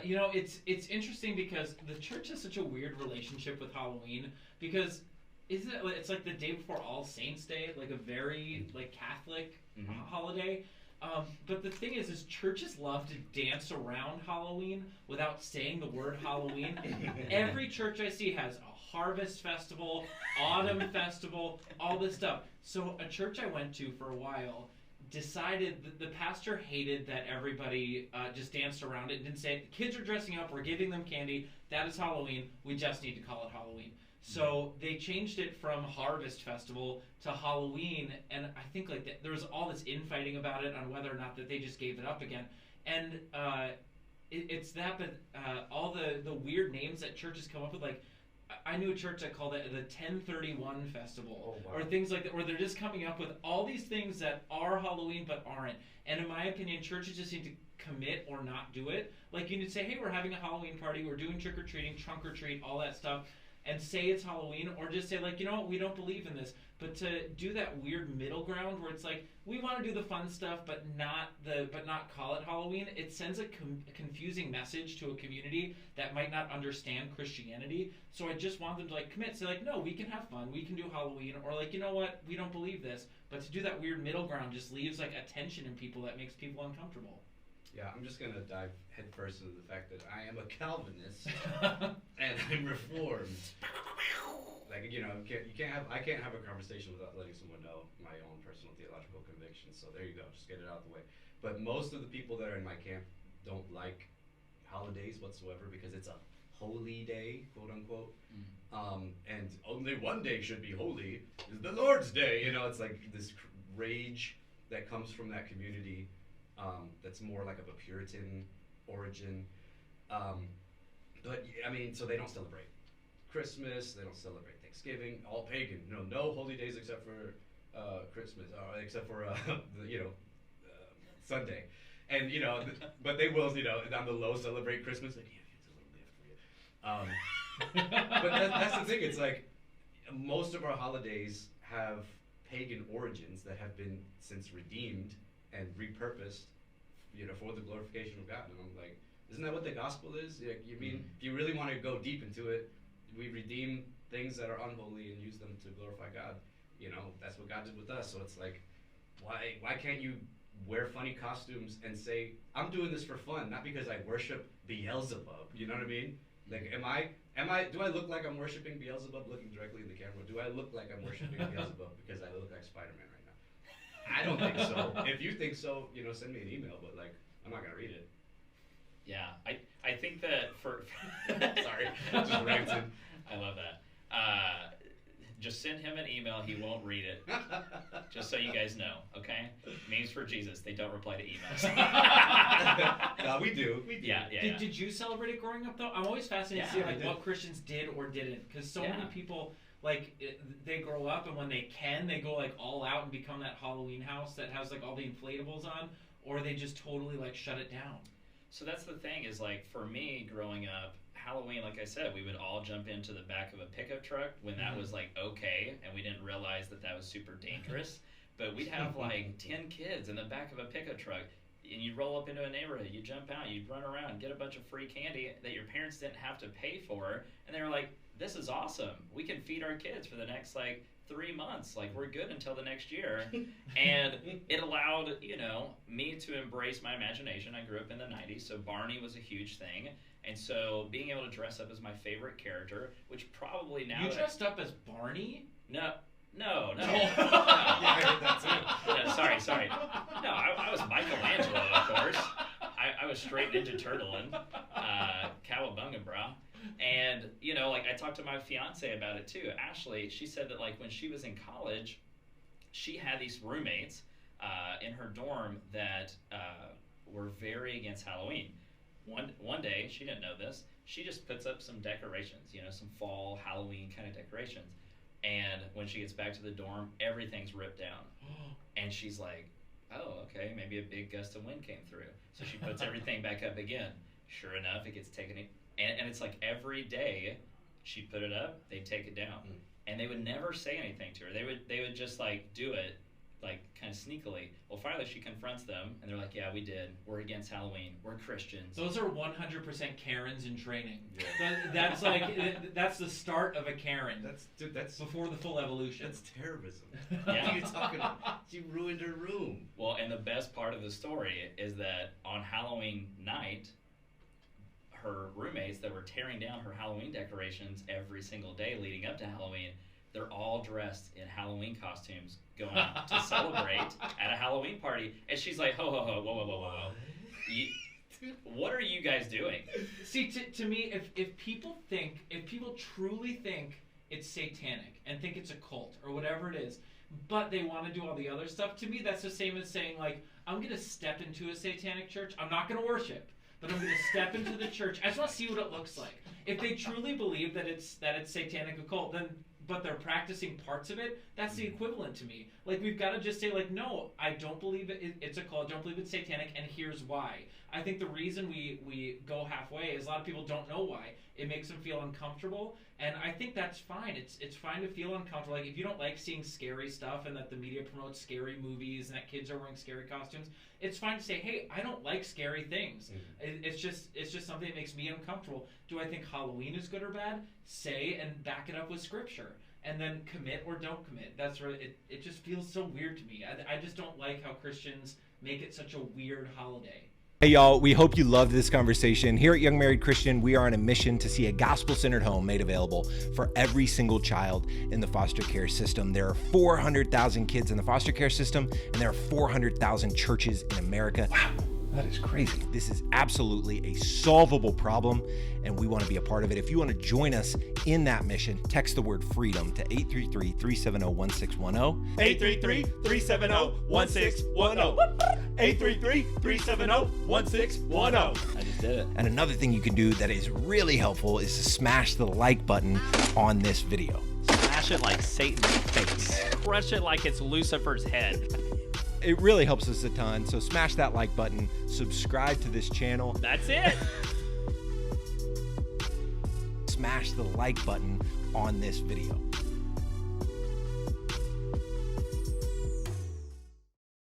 it's interesting because the church has such a weird relationship with Halloween because isn't it? It's like the day before All Saints Day, like a very like Catholic holiday. But the thing is churches love to dance around Halloween without saying the word Halloween. Every church I see has a harvest festival, autumn festival, all this stuff. So a church I went to for a while decided that the pastor hated that everybody just danced around it and didn't say, kids are dressing up, we're giving them candy, that is Halloween, we just need to call it Halloween. So they changed it from Harvest Festival to Halloween, and I think like there was all this infighting about it on whether or not that they just gave it up again. And it's that, but all the weird names that churches come up with, like I knew a church that called it the 1031 Festival, or things like that, where they're just coming up with all these things that are Halloween but aren't. And in my opinion, churches just need to commit or not do it. Like you need to say, hey, we're having a Halloween party, we're doing trick-or-treating, trunk-or-treat, all that stuff, and say it's Halloween, or just say like, you know what, we don't believe in this. But to do that weird middle ground where it's like, we want to do the fun stuff, but not call it Halloween, it sends a confusing message to a community that might not understand Christianity. So I just want them to like commit, say like, no, we can have fun, we can do Halloween, or like, you know what, we don't believe this. But to do that weird middle ground just leaves like a tension in people that makes people uncomfortable. Yeah, I'm just gonna dive headfirst into the fact that I am a Calvinist and I'm Reformed. Like I can't have a conversation without letting someone know my own personal theological convictions. So there you go, just get it out of the way. But most of the people that are in my camp don't like holidays whatsoever because it's a holy day, quote unquote. And only one day should be holy is the Lord's Day. It's like this rage that comes from that community. That's more like of a Puritan origin. But I mean, so they don't celebrate Christmas, they don't celebrate Thanksgiving, all pagan. No holy days except for Christmas, or except for Sunday. And but they will, on the low celebrate Christmas. Like, yeah, it's a little gift for you. But that's the thing. It's like most of our holidays have pagan origins that have been since redeemed and repurposed, for the glorification of God. And I'm like, isn't that what the gospel is? Like, you mean, if you really want to go deep into it, we redeem things that are unholy and use them to glorify God. That's what God did with us. So it's like, why can't you wear funny costumes and say, I'm doing this for fun, not because I worship Beelzebub? You know what I mean? Like, do I look like I'm worshiping Beelzebub looking directly in the camera? Do I look like I'm worshiping Beelzebub because I look like Spider-Man right now? I don't think so. If you think so, send me an email, but like, I'm not gonna read it. Yeah, I think that for sorry, just ranted. I love that. Just send him an email. He won't read it. Just so you guys know, okay? Memes for Jesus. They don't reply to emails. No, we do. Yeah. Did you celebrate it growing up though? I'm always fascinated to see like what Christians did or didn't, because so many people they grow up and when they go like all out and become that Halloween house that has like all the inflatables on, or they just totally like shut it down. So that's the thing is like for me growing up, Halloween, like I said, we would all jump into the back of a pickup truck when that was like okay, and we didn't realize that was super dangerous. But we'd have like 10 kids in the back of a pickup truck, and you'd roll up into a neighborhood, you'd jump out, you'd run around, get a bunch of free candy that your parents didn't have to pay for, and they were like, this is awesome. We can feed our kids for the next like 3 months. Like we're good until the next year. And it allowed, me to embrace my imagination. I grew up in the 90s, so Barney was a huge thing. And so being able to dress up as my favorite character, which probably now... You dressed up as Barney? No. Yeah, I heard that too. No, sorry. No, I was Michelangelo, of course. I was straight Ninja Turtling, Cowabunga, bra. And, I talked to my fiance about it too. Ashley, she said that like when she was in college, she had these roommates in her dorm that were very against Halloween. One day, she didn't know this, she just puts up some decorations, some fall Halloween kind of decorations. And when she gets back to the dorm, everything's ripped down. And she's like, oh, okay, maybe a big gust of wind came through. So she puts everything back up again. Sure enough, it gets taken, and it's like every day she'd put it up, they'd take it down. And they would never say anything to her. They would just like do it like kind of sneakily. Well, finally she confronts them, and they're like, "Yeah, we did. We're against Halloween. We're Christians." Those are 100% Karens in training. Yeah. That's like that's the start of a Karen. That's before the full evolution. That's terrorism. Yeah. What are you talking about? She ruined her room. Well, and the best part of the story is that on Halloween night, her roommates that were tearing down her Halloween decorations every single day leading up to Halloween, they're all dressed in Halloween costumes going out to celebrate at a Halloween party. And she's like, ho, ho, ho, whoa, whoa, whoa, whoa, whoa. What are you guys doing? See, to me, if people truly think it's satanic and think it's a cult or whatever it is, but they want to do all the other stuff, to me that's the same as saying, like, I'm going to step into a satanic church. I'm not going to worship, but I'm going to step into the church. I just want to see what it looks like. If they truly believe that it's satanic occult, then but they're practicing parts of it, that's the equivalent to me. Like, we've got to just say, like, no, I don't believe it's a cult, I don't believe it's satanic, and here's why. I think the reason we go halfway is a lot of people don't know why. It makes them feel uncomfortable, and I think that's fine. It's fine to feel uncomfortable. Like, if you don't like seeing scary stuff and that the media promotes scary movies and that kids are wearing scary costumes, it's fine to say, hey, I don't like scary things. It's just something that makes me uncomfortable. Do I think Halloween is good or bad? Say and back it up with scripture. And then commit or don't commit. That's right. It just feels so weird to me. I just don't like how Christians make it such a weird holiday. Hey y'all, we hope you loved this conversation. Here at Young Married Christian, we are on a mission to see a gospel-centered home made available for every single child in the foster care system. There are 400,000 kids in the foster care system, and there are 400,000 churches in America. Wow, that is crazy. This is absolutely a solvable problem, and we want to be a part of it. If you want to join us in that mission, text the word FREEDOM to 833-370-1610. 833-370-1610. 833-370-1610. I just did it. And another thing you can do that is really helpful is to smash the like button on this video. Smash it like Satan's face. Crush it like it's Lucifer's head. It really helps us a ton, so smash that like button, subscribe to this channel. That's it. Smash the like button on this video.